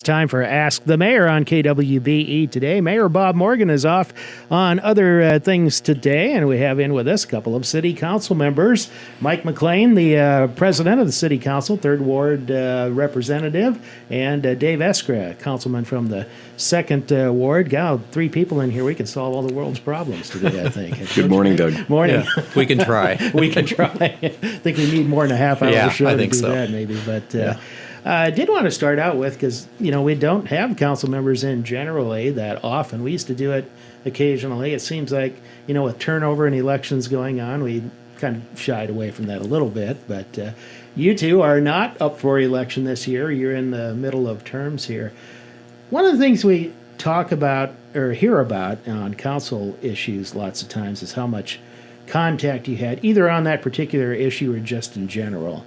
Time for Ask the Mayor on KWBE today. Mayor Bob Morgan is off on other things today, and we have in with us a couple of city council members. Mike McLain, the president of the city council, 3rd Ward representative, and Dave Eskra, councilman from the 2nd Ward. Gal, 3 people in here. We can solve all the world's problems today, I think. Good morning, Doug. Morning. Yeah, we can try. We can try. I think we need more than a half hour show to do that, maybe. But I did want to start out with, because, we don't have council members in generally that often. We used to do it occasionally. It seems like, with turnover and elections going on, we kind of shied away from that a little bit. But you two are not up for election this year. You're in the middle of terms here. One of the things we talk about or hear about on council issues lots of times is how much contact you had, either on that particular issue or just in general.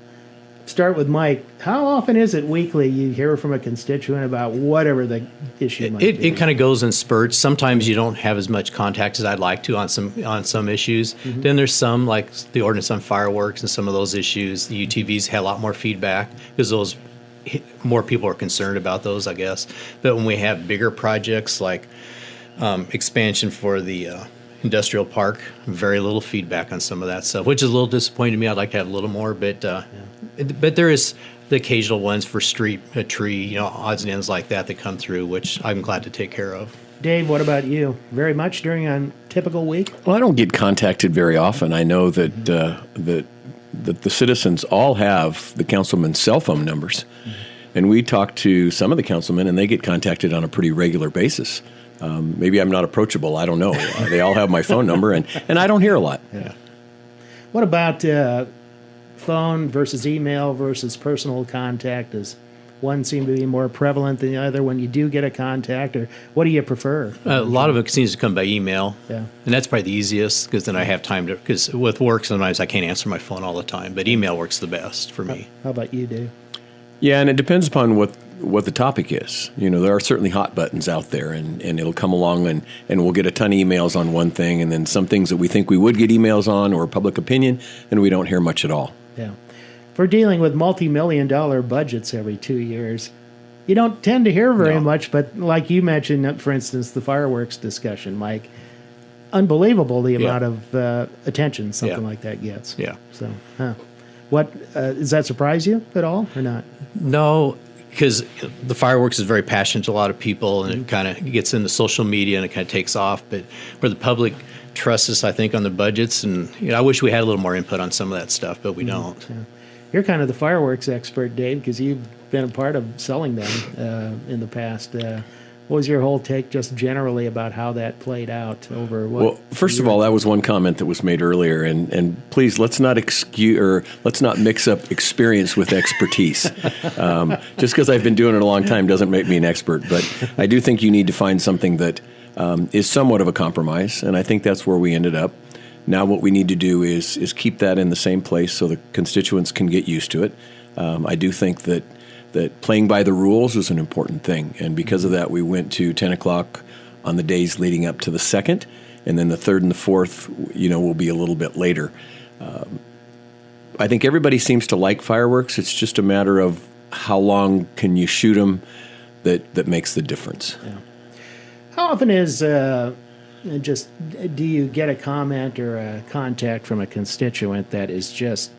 Start with Mike. How often is it weekly you hear from a constituent about whatever the issue might be? It kind of goes in spurts. Sometimes you don't have as much contact as I'd like to on some issues. Mm-hmm. Then there's some, like the ordinance on fireworks and some of those issues. The UTVs had a lot more feedback because those more people are concerned about those, I guess. But when we have bigger projects like expansion for the industrial park, very little feedback on some of that stuff, which is a little disappointing to me. I'd like to have a little more, but there is the occasional ones for street, a tree, odds and ends like that come through, which I'm glad to take care of. Dave, what about you? Very much during a typical week? Well, I don't get contacted very often. I know that that the citizens all have the councilman's cell phone numbers, and we talk to some of the councilmen, and they get contacted on a pretty regular basis. Maybe I'm not approachable. I don't know. They all have my phone number, and I don't hear a lot. Yeah. What about phone versus email versus personal contact? Does one seem to be more prevalent than the other when you do get a contact, or what do you prefer? A lot of it seems to come by email, and that's probably the easiest because then I have time to. Because with work, sometimes I can't answer my phone all the time, but email works the best for me. How about you, Dave? Yeah, and it depends upon what the topic is. There are certainly hot buttons out there, and it'll come along, and we'll get a ton of emails on one thing, and then some things that we think we would get emails on, or public opinion, and we don't hear much at all. Yeah. For dealing with multi-million-dollar budgets every 2 years, you don't tend to hear very much, but like you mentioned, for instance, the fireworks discussion, Mike, unbelievable the amount of attention something like that gets. Yeah. So, what does that surprise you at all, or not? No, because the fireworks is very passionate to a lot of people, and it kind of gets into social media, and it kind of takes off. But where the public trusts us, I think, on the budgets, and I wish we had a little more input on some of that stuff, but we don't. Yeah. You're kind of the fireworks expert, Dave, because you've been a part of selling them in the past. What was your whole take just generally about how that played out over what? Well, first of all, that was one comment that was made earlier, and please let's not mix up experience with expertise. Just because I've been doing it a long time doesn't make me an expert, but I do think you need to find something that is somewhat of a compromise, and I think that's where we ended up. Now what we need to do is keep that in the same place so the constituents can get used to it. I do think that playing by the rules is an important thing, and because of that, we went to 10 o'clock on the days leading up to the 2nd, and then the 3rd and the 4th, will be a little bit later. I think everybody seems to like fireworks. It's just a matter of how long can you shoot them that makes the difference. Yeah. How often is do you get a comment or a contact from a constituent that is just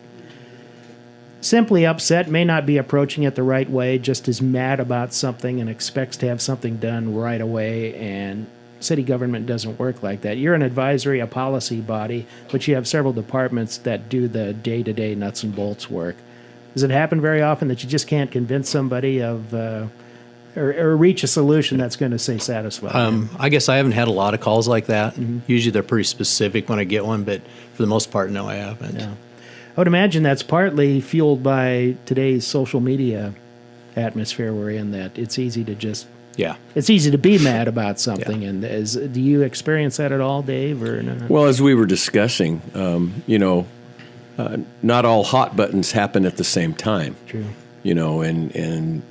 simply upset, may not be approaching it the right way, just is mad about something and expects to have something done right away, and city government doesn't work like that? You're an advisory, a policy body, but you have several departments that do the day-to-day nuts and bolts work. Does it happen very often that you just can't convince somebody of or reach a solution that's going to say satisfied? I guess I haven't had a lot of calls like that. Mm-hmm. Usually they're pretty specific when I get one, but for the most part, no, I haven't. Yeah. I would imagine that's partly fueled by today's social media atmosphere we're in, that it's easy to just it's easy to be mad about something. And do you experience that at all, Dave, or no? Well, as we were discussing, not all hot buttons happen at the same time. True. And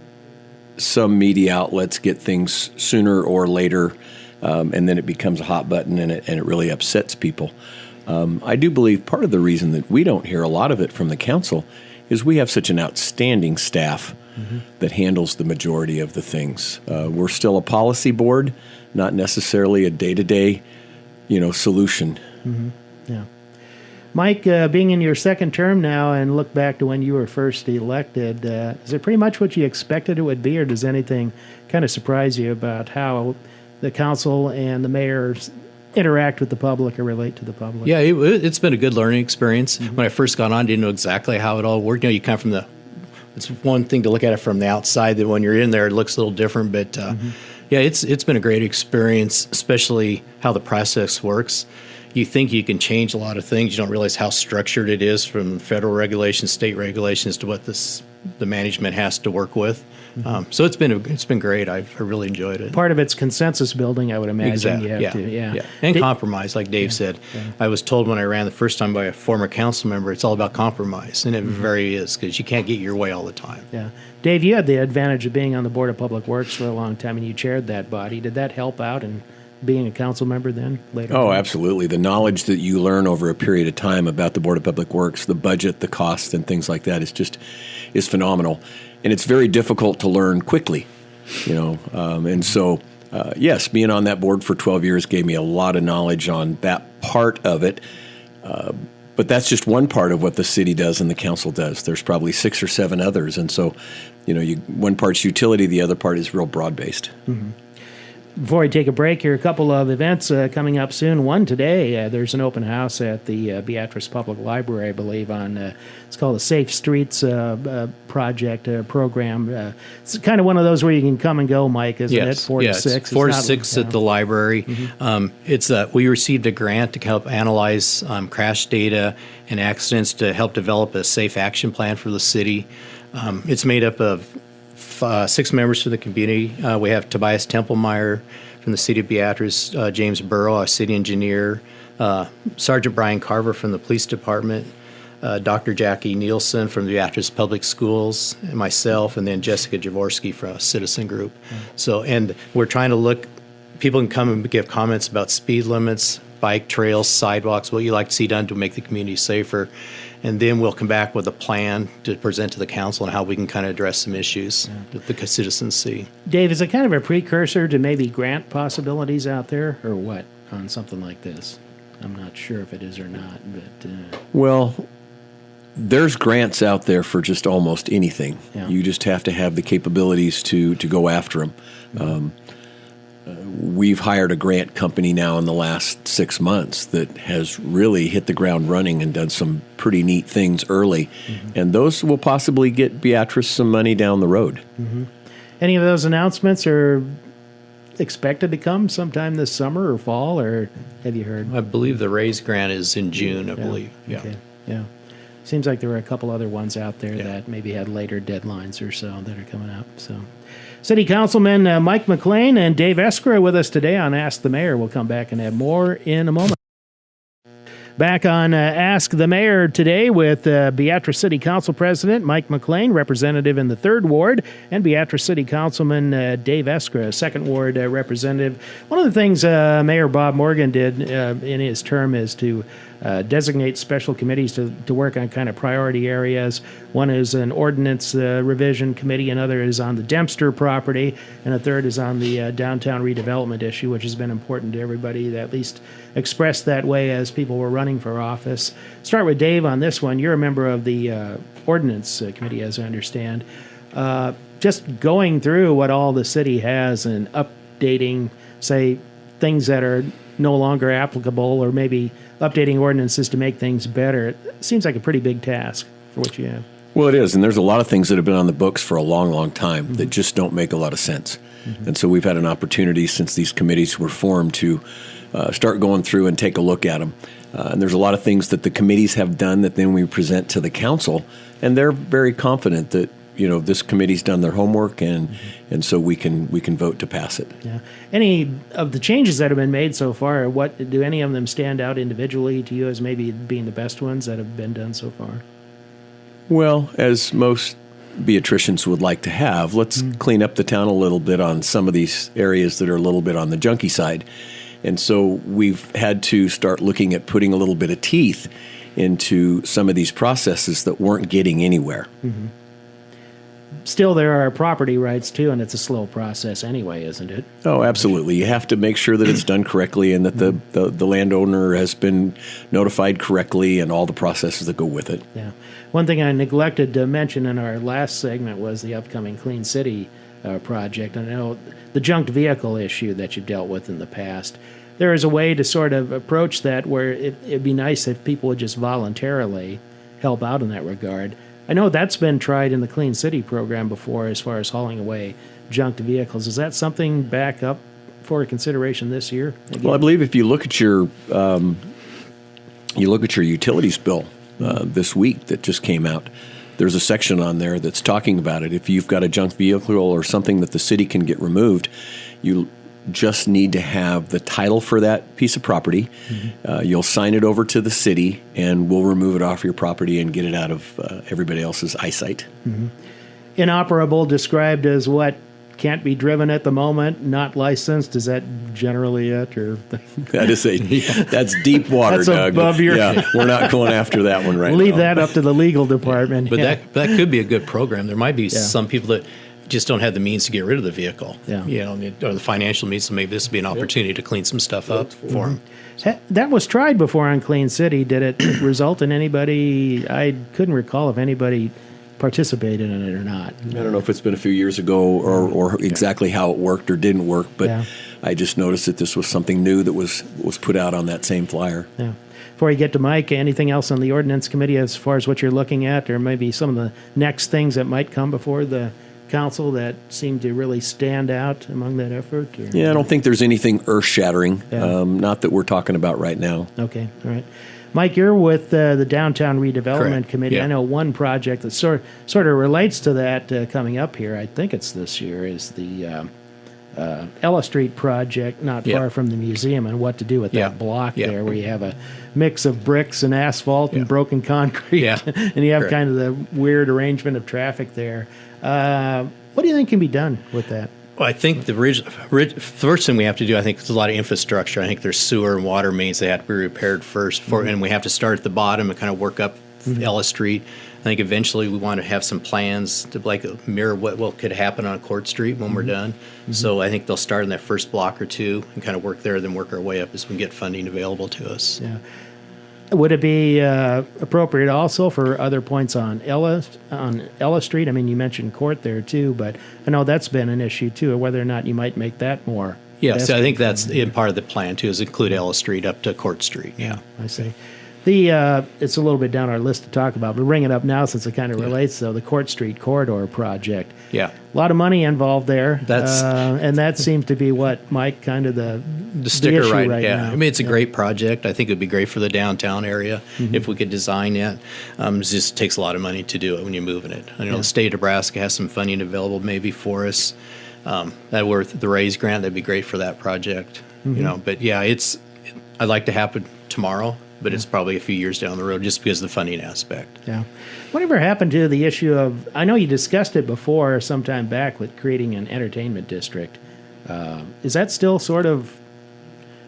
some media outlets get things sooner or later, and then it becomes a hot button, and it really upsets people. I do believe part of the reason that we don't hear a lot of it from the council is we have such an outstanding staff that handles the majority of the things. We're still a policy board, not necessarily a day-to-day, solution. Yeah. Mike, being in your second term now and look back to when you were first elected, is it pretty much what you expected it would be, or does anything kind of surprise you about how the council and the mayor interact with the public or relate to the public? Yeah, it's been a good learning experience. When I first got on, I didn't know exactly how it all worked. You come from it's one thing to look at it from the outside, that when you're in there, it looks a little different. But yeah, it's been a great experience, especially how the process works. You think you can change a lot of things. You don't realize how structured it is, from federal regulations, state regulations, to what the management has to work with. So it's been great. I've really enjoyed it. Part of it's consensus building, I would imagine. Exactly. You have to, And compromise, like Dave said. Yeah. I was told when I ran the first time by a former council member, it's all about compromise, and it very is, because you can't get your way all the time. Yeah. Dave, you had the advantage of being on the Board of Public Works for a long time, and you chaired that body. Did that help out in being a council member then later? Oh, absolutely. The knowledge that you learn over a period of time about the Board of Public Works, the budget, the costs, and things like that is phenomenal. And it's very difficult to learn quickly, and so, yes, being on that board for 12 years gave me a lot of knowledge on that part of it. But that's just one part of what the city does and the council does. There's probably 6 or 7 others. And so, one part's utility, the other part is real broad-based. Mm-hmm. Before we take a break here, a couple of events coming up soon. One today, there's an open house at the Beatrice Public Library, I believe, on it's called the Safe Streets Project program. It's kind of one of those where you can come and go, Mike, isn't it? 4 to 6. 4 to 6 at the library. Mm-hmm. We received a grant to help analyze crash data and accidents to help develop a safe action plan for the city. It's made up of 6 members from the community. We have Tobias Templemeyer from the city of Beatrice, James Burrow, our city engineer, Sergeant Brian Carver from the police department, Dr. Jackie Nielsen from the Beatrice Public Schools, and myself, and then Jessica Jaworski from a citizen group. So, and we're trying to look, people can come and give comments about speed limits, bike trails, sidewalks, what you like to see done to make the community safer. And then we'll come back with a plan to present to the council on how we can kind of address some issues that the citizens see. Dave, is it kind of a precursor to maybe grant possibilities out there, or what, on something like this? I'm not sure if it is or not, but... Well, there's grants out there for just almost anything. Yeah. You just have to have the capabilities to go after them. Mm-hmm. We've hired a grant company now in the last 6 months that has really hit the ground running and done some pretty neat things early. Mm-hmm. And those will possibly get Beatrice some money down the road. Mm-hmm. Any of those announcements are expected to come sometime this summer or fall, or have you heard? I believe the RAISE grant is in June, I believe. Yeah. Okay. Yeah. Seems like there were a couple other ones out there that maybe had later deadlines or so that are coming up. So, City Councilman Mike McLain and Dave Eskra with us today on Ask the Mayor. We'll come back and have more in a moment. Back on Ask the Mayor today with Beatrice City Council President Mike McLain, representative in the 3rd Ward, and Beatrice City Councilman Dave Eskra, 2nd Ward representative. One of the things Mayor Bob Morgan did in his term is to designate special committees to work on kind of priority areas. One is an ordinance revision committee, another is on the Dempster property, and a third is on the downtown redevelopment issue, which has been important to everybody that at least expressed that way as people were running for office. Start with Dave on this one. You're a member of the ordinance committee, as I understand. Just going through what all the city has and updating, say, things that are no longer applicable, or maybe updating ordinances to make things better. It seems like a pretty big task for what you have. Well, it is, and there's a lot of things that have been on the books for a long, long time that just don't make a lot of sense. And so we've had an opportunity since these committees were formed to start going through and take a look at them. And there's a lot of things that the committees have done that then we present to the council, and they're very confident that this committee's done their homework, and so we can vote to pass it. Yeah. Any of the changes that have been made so far, what do any of them stand out individually to you as maybe being the best ones that have been done so far? Well, as most Beatricians would like to have, let's clean up the town a little bit on some of these areas that are a little bit on the junky side. And so we've had to start looking at putting a little bit of teeth into some of these processes that weren't getting anywhere. still there are property rights too, and it's a slow process anyway, isn't it? Oh, absolutely. You have to make sure that it's done correctly and that the landowner has been notified correctly and all the processes that go with it. Yeah. One thing I neglected to mention in our last segment was the upcoming Clean City project. I know the junked vehicle issue that you've dealt with in the past. There is a way to sort of approach that where it'd be nice if people would just voluntarily help out in that regard. I know that's been tried in the Clean City program before as far as hauling away junked vehicles. Is that something back up for consideration this year? Again? Well, I believe if you look at your utilities bill this week that just came out, there's a section on there that's talking about it. If you've got a junk vehicle or something that the city can get removed, you just need to have the title for that piece of property. You'll sign it over to the city, and we'll remove it off your property and get it out of everybody else's eyesight. Inoperable described as what? Can't be driven at the moment, not licensed. Is that generally it, or that's deep water, that's Doug? Above your we're not going after that one right now. Leave that up to the legal department. But that could be a good program. There might be some people that just don't have the means to get rid of the vehicle, or the financial means. So maybe this would be an opportunity to clean some stuff up for them. That was tried before on Clean City. Did it result in anybody? I couldn't recall if anybody participated in it or not. I don't know if it's been a few years ago or exactly how it worked or didn't work, but I just noticed that this was something new that was put out on that same flyer. Yeah. Before you get to Mike, anything else on the ordinance committee as far as what you're looking at, or maybe some of the next things that might come before the council that seem to really stand out among that effort? Or? Yeah, I don't think there's anything earth-shattering, not that we're talking about right now. Okay, all right. Mike, you're with the Downtown Redevelopment Correct. Committee. Yeah. I know one project that sort of relates to that coming up here, I think it's this year, is the Ella Street project, not far from the museum, and what to do with that block there, where you have a mix of bricks and asphalt and broken concrete, and you have kind of the weird arrangement of traffic there. What do you think can be done with that? Well, I think the first thing we have to do, I think, is a lot of infrastructure. I think there's sewer and water mains that have to be repaired first, and we have to start at the bottom and kind of work up Ella Street. I think eventually we want to have some plans to mirror what could happen on Court Street when we're done. So I think they'll start in that first block or two and kind of work there, then work our way up as we get funding available to us. Yeah. Would it be appropriate also for other points on Ella Street? I mean, you mentioned Court there too, but I know that's been an issue too, whether or not you might make that more. Yeah, so I think that's in part of the plan too, is include Ella Street up to Court Street. Yeah, I see. It's a little bit down our list to talk about, but bring it up now since it kind of relates, though, the Court Street Corridor project. Yeah. A lot of money involved there. And that seems to be what, Mike, kind of the sticker issue right now. I mean, it's a great project. I think it would be great for the downtown area if we could design it. It just takes a lot of money to do it when you're moving it. I know the state of Nebraska has some funding available maybe for us. That worth the RAISE grant, that'd be great for that project. But yeah, I'd like to happen tomorrow, but it's probably a few years down the road just because of the funding aspect. Yeah. Whatever happened to the issue of, I know you discussed it before some time back with creating an entertainment district. Is that still sort of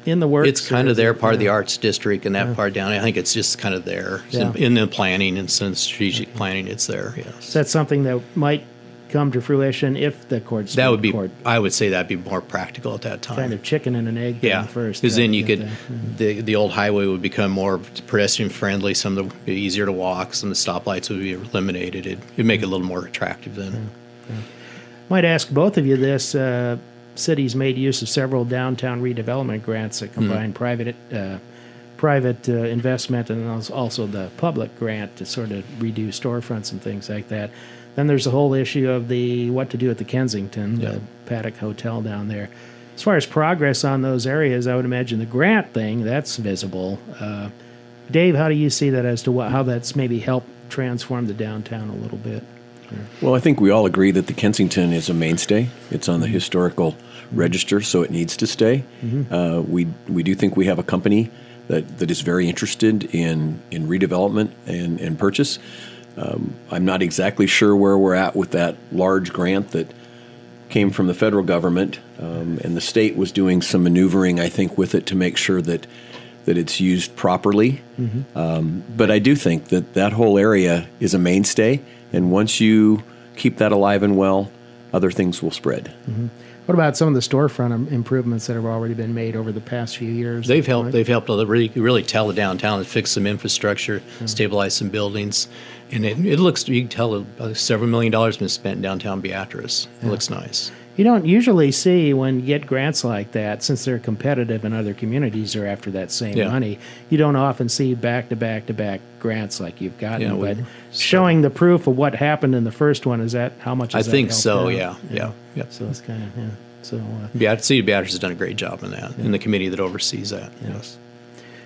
in the works? It's kind of there, part of the arts district and that part down. I think it's just kind of there. In the planning and some strategic planning, it's there, yes. Is that something that might come to fruition if the court's that would be I would say that'd be more practical at that time. Kind of chicken and an egg thing first. Because then you could the old highway would become more pedestrian friendly, some of the easier to walk, some of the stoplights would be eliminated. It'd make it a little more attractive then. Might ask both of you this. Cities made use of several downtown redevelopment grants that combine private investment and also the public grant to sort of redo storefronts and things like that. Then there's the whole issue of what to do at the Kensington, the Paddock Hotel down there. As far as progress on those areas, I would imagine the grant thing, that's visible. Dave, how do you see that as to how that's maybe helped transform the downtown a little bit? Well, I think we all agree that the Kensington is a mainstay. It's on the historical register, so it needs to stay. We do think we have a company that is very interested in redevelopment and purchase. I'm not exactly sure where we're at with that large grant that came from the federal government, and the state was doing some maneuvering, I think, with it to make sure that it's used properly. But I do think that whole area is a mainstay, and once you keep that alive and well, other things will spread. Mm-hmm. What about some of the storefront improvements that have already been made over the past few years? They've helped to really tell the downtown and fix some infrastructure, stabilize some buildings. And it looks, you can tell several $1 million been spent in downtown Beatrice. It looks nice. You don't usually see when you get grants like that, since they're competitive and other communities are after that same money, you don't often see back-to-back-to-back grants like you've gotten. But showing the proof of what happened in the first one, is that how much is that? I think so, out? yeah. So it's kind of, So, City of Beatrice has done a great job in that, in the committee that oversees that, yes.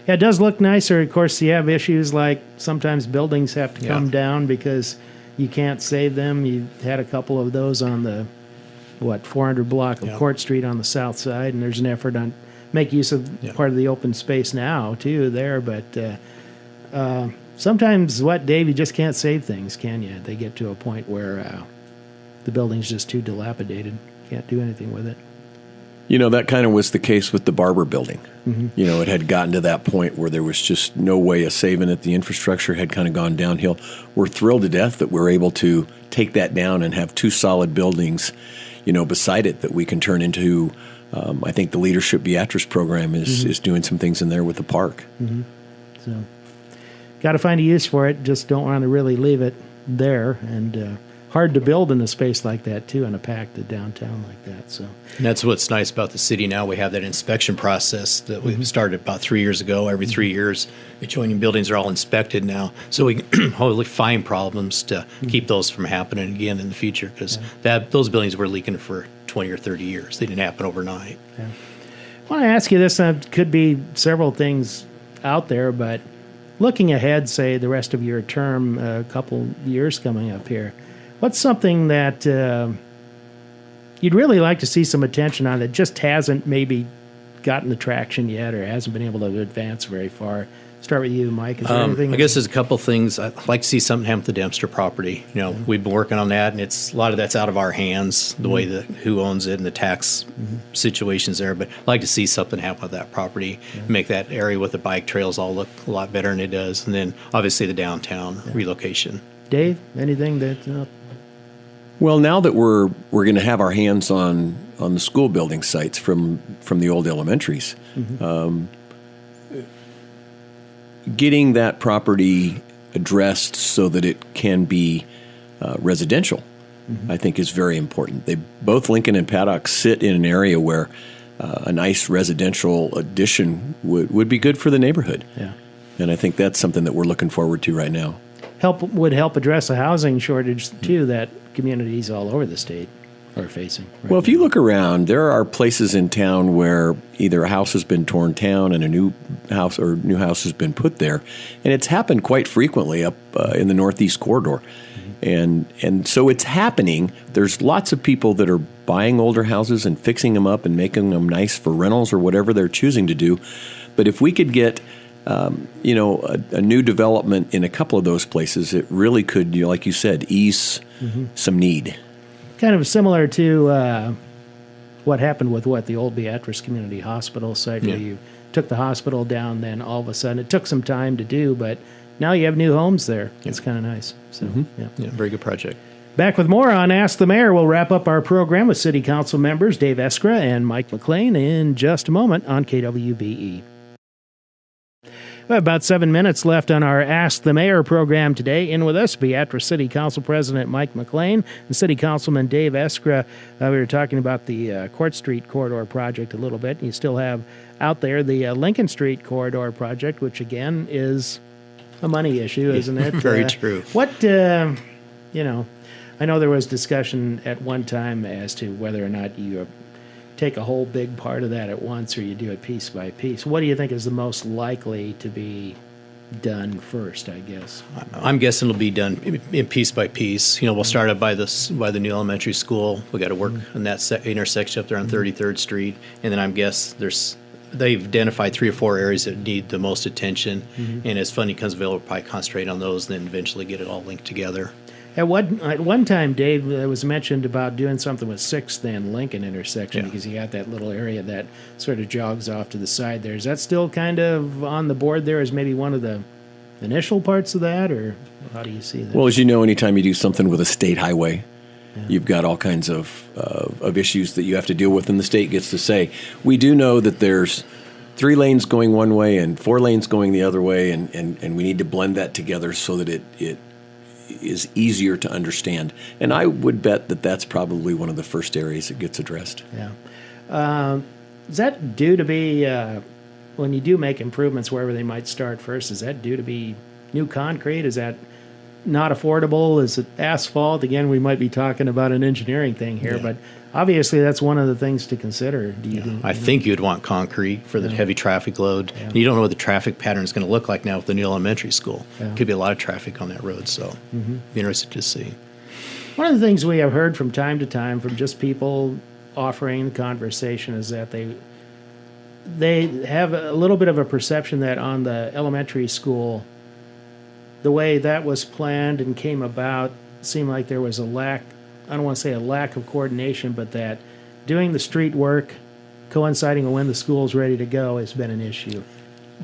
Yeah, it does look nicer. Of course, you have issues like sometimes buildings have to come down because you can't save them. You had a couple of those on the 400 block of Court Street on the south side, and there's an effort to make use of part of the open space now too there. But sometimes, Dave, you just can't save things, can you? They get to a point where the building's just too dilapidated. Can't do anything with it. That kind of was the case with the Barber building. Mm-hmm. It had gotten to that point where there was just no way of saving it. The infrastructure had kind of gone downhill. We're thrilled to death that we're able to take that down and have two solid buildings, beside it that we can turn into. I think the Leadership Beatrice program is doing some things in there with the park. Mm-hmm. So, got to find a use for it. Just don't want to really leave it there. And hard to build in a space like that too, in a packed downtown like that. So, and that's what's nice about the city now. We have that inspection process that we started about 3 years ago. Every 3 years, adjoining buildings are all inspected now, so we can hopefully find problems to keep those from happening again in the future. Because those buildings were leaking for 20 or 30 years. They didn't happen overnight. Yeah. I want to ask you this. Could be several things out there, but looking ahead, say the rest of your term, a couple years coming up here. What's something that you'd really like to see some attention on that just hasn't maybe gotten the traction yet or hasn't been able to advance very far? Start with you, Mike. Is there anything? I guess there's a couple things. I'd like to see something happen with the Dempster property. We've been working on that, and a lot of that's out of our hands, the way that who owns it and the tax situations there. But I'd like to see something happen with that property, make that area with the bike trails all look a lot better than it does. And then obviously the downtown relocation. Dave, anything that... Well, now that we're going to have our hands on the school building sites from the old elementaries, getting that property addressed so that it can be residential, I think is very important. Both Lincoln and Paddock sit in an area where a nice residential addition would be good for the neighborhood. Yeah. And I think that's something that we're looking forward to right now. Would help address a housing shortage too that communities all over the state are facing. Right well, if you look around, there are places in town where either a house has been torn down and a new house has been put there, and it's happened quite frequently up in the Northeast corridor. And so it's happening. There's lots of people that are buying older houses and fixing them up and making them nice for rentals or whatever they're choosing to do. But if we could get a new development in a couple of those places, it really could, like you said, ease some need. Kind of similar to what happened with the old Beatrice Community Hospital site, where you took the hospital down, then all of a sudden it took some time to do, but now you have new homes there. It's kind of nice. So, very good project. Back with more on Ask the Mayor. We'll wrap up our program with City Council members Dave Eskra and Mike McLain in just a moment on KWBE. We have about 7 minutes left on our Ask the Mayor program today. In with us, Beatrice City Council President Mike McLain and City Councilman Dave Eskra. We were talking about the Court Street Corridor project a little bit. You still have out there the Lincoln Street Corridor project, which again is a money issue, isn't it? Very true. I know there was discussion at one time as to whether or not you take a whole big part of that at once or you do it piece by piece. What do you think is the most likely to be done first, I guess? I'm guessing it'll be done in piece by piece. We'll start up by the new elementary school. We got to work on that intersection up there on 33rd Street. And then they've identified 3 or 4 areas that need the most attention. And as funding comes available, we'll probably concentrate on those and then eventually get it all linked together. At one time, Dave, it was mentioned about doing something with 6th and Lincoln intersection because you got that little area that sort of jogs off to the side there. Is that still kind of on the board there as maybe one of the initial parts of that, or how do you see that? Well, as you know, anytime you do something with a state highway, You've got all kinds of issues that you have to deal with, and the state gets to say, we do know that there's 3 lanes going one way and 4 lanes going the other way, and we need to blend that together so that it is easier to understand. And I would bet that that's probably one of the first areas that gets addressed. Yeah. Is that due to be, when you do make improvements wherever they might start first, is that due to be new concrete? Is that not affordable? Is it asphalt? Again, we might be talking about an engineering thing here, but obviously that's one of the things to consider. I think you'd want concrete for the heavy traffic load. Yeah. You don't know what the traffic pattern is going to look like now with the new elementary school. Yeah. Could be a lot of traffic on that road, so be interested to see. One of the things we have heard from time to time from just people offering the conversation is that they have a little bit of a perception that on the elementary school, the way that was planned and came about seemed like there was a lack, I don't want to say a lack of coordination, but that doing the street work coinciding with when the school's ready to go has been an issue.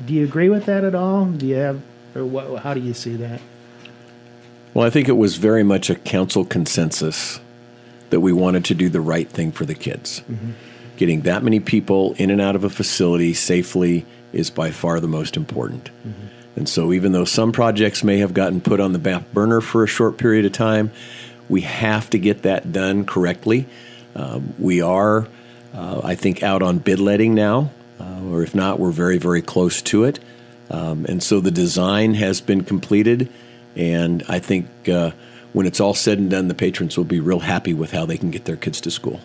Do you agree with that at all? Do you have, or what, how do you see that? Well, I think it was very much a council consensus that we wanted to do the right thing for the kids. Getting that many people in and out of a facility safely is by far the most important. And so even though some projects may have gotten put on the back burner for a short period of time, we have to get that done correctly. We are, I think, out on bid letting now, or if not, we're very, very close to it. And so the design has been completed, and I think when it's all said and done, the patrons will be real happy with how they can get their kids to school.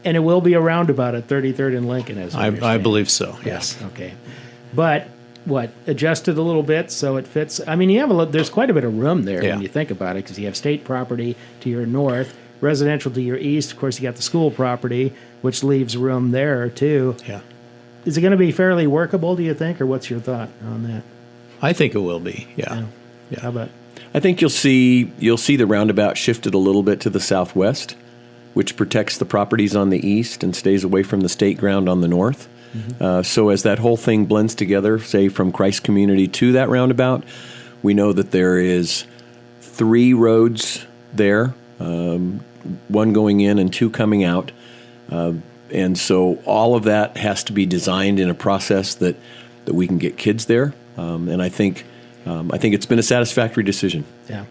And it will be a roundabout at 33rd and Lincoln, as I believe so, yes. Yeah, okay. But adjusted a little bit so it fits? I mean, you have there's quite a bit of room there when you think about it, because you have state property to your north, residential to your east. Of course, you got the school property, which leaves room there too. Yeah. Is it going to be fairly workable, do you think, or what's your thought on that? I think it will be, yeah. How about? I think you'll see the roundabout shifted a little bit to the southwest, which protects the properties on the east and stays away from the state ground on the north. So as that whole thing blends together, say from Christ Community to that roundabout, we know that there is 3 roads there, one going in and 2 coming out. And so all of that has to be designed in a process that we can get kids there. And I think it's been a satisfactory decision. Yeah.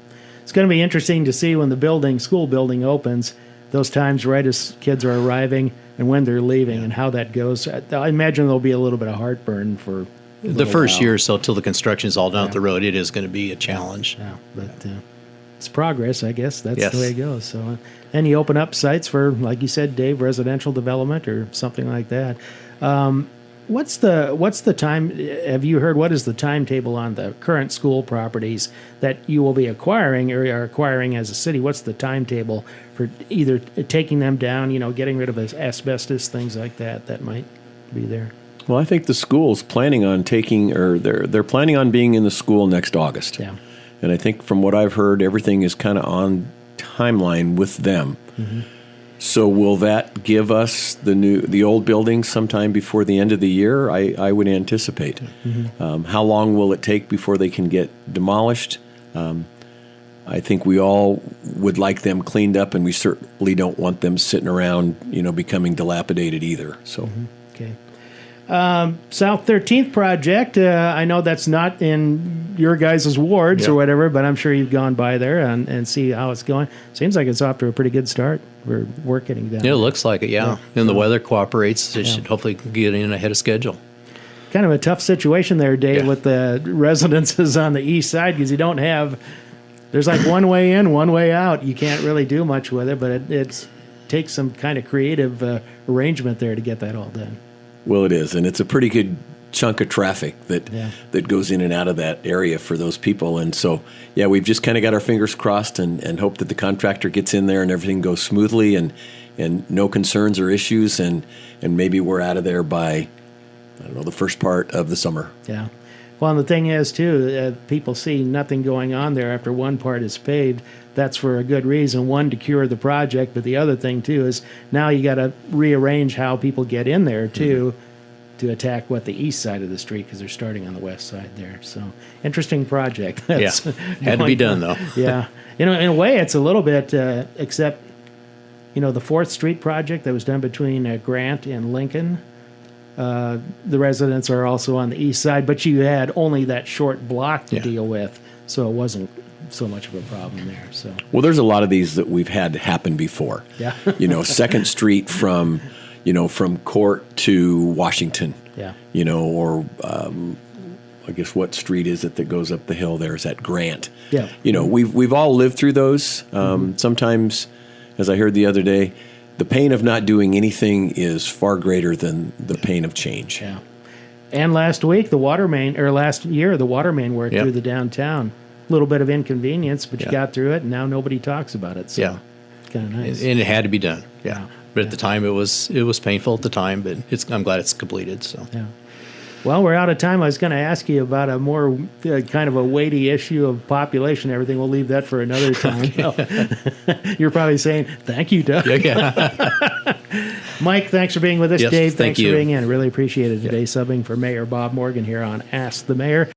It's going to be interesting to see when the school building opens, those times right as kids are arriving and when they're leaving and how that goes. I imagine there'll be a little bit of heartburn for the first year or so till the construction is all done at the road. It is going to be a challenge. Yeah, but it's progress, I guess. That's the way it goes. So, and you open up sites for, like you said, Dave, residential development or something like that. What's the time? Have you heard what is the timetable on the current school properties that you will be acquiring or are acquiring as a city? What's the timetable for either taking them down, getting rid of asbestos, things like that might be there? Well, I think the school's planning on they're planning on being in the school next August. Yeah. And I think from what I've heard, everything is kind of on timeline with them. So will that give us the old building sometime before the end of the year? I would anticipate. How long will it take before they can get demolished? I think we all would like them cleaned up, and we certainly don't want them sitting around, becoming dilapidated either. So, okay. South 13th project. I know that's not in your guys' wards or whatever, but I'm sure you've gone by there and see how it's going. Seems like it's off to a pretty good start. We're work getting done. Yeah, it looks like it, yeah. And the weather cooperates. It should hopefully get in ahead of schedule. Kind of a tough situation there, Dave, with the residences on the east side, because you don't have, there's like one way in, one way out. You can't really do much with it, but it takes some kind of creative arrangement there to get that all done. Well, it is, and it's a pretty good chunk of traffic that goes in and out of that area for those people. And so, we've just kind of got our fingers crossed and hope that the contractor gets in there and everything goes smoothly and no concerns or issues, and maybe we're out of there by, the first part of the summer. Yeah. Well, and the thing is, too, people see nothing going on there after one part is paved. That's for a good reason. One, to cure the project, but the other thing, too, is now you got to rearrange how people get in there, too, to attack the east side of the street, because they're starting on the west side there. So, interesting project. Had to be done, though. Yeah. In a way, it's a little bit, except the 4th Street project that was done between Grant and Lincoln, the residents are also on the east side, but you had only that short block to deal with, so it wasn't so much of a problem there. So Well, there's a lot of these that we've had happen before. Yeah. 2nd Street from Court to Washington. Yeah. Or I guess what street is it that goes up the hill there? Is that Grant? Yeah. We've all lived through those. Sometimes, as I heard the other day, the pain of not doing anything is far greater than the pain of change. Yeah. And last year, the water main worked through the downtown. A little bit of inconvenience, but you got through it, and now nobody talks about it. So it's kind of nice. And it had to be done. Yeah. But at the time, it was painful at the time, but I'm glad it's completed. So. Yeah. Well, we're out of time. I was going to ask you about a more kind of a weighty issue of population and everything. We'll leave that for another time. You're probably saying, thank you, Doug. Yeah. Mike, thanks for being with us. Yes, Dave, thanks thank you. for being in. Really appreciate it today, subbing for Mayor Bob Morgan here on Ask the Mayor.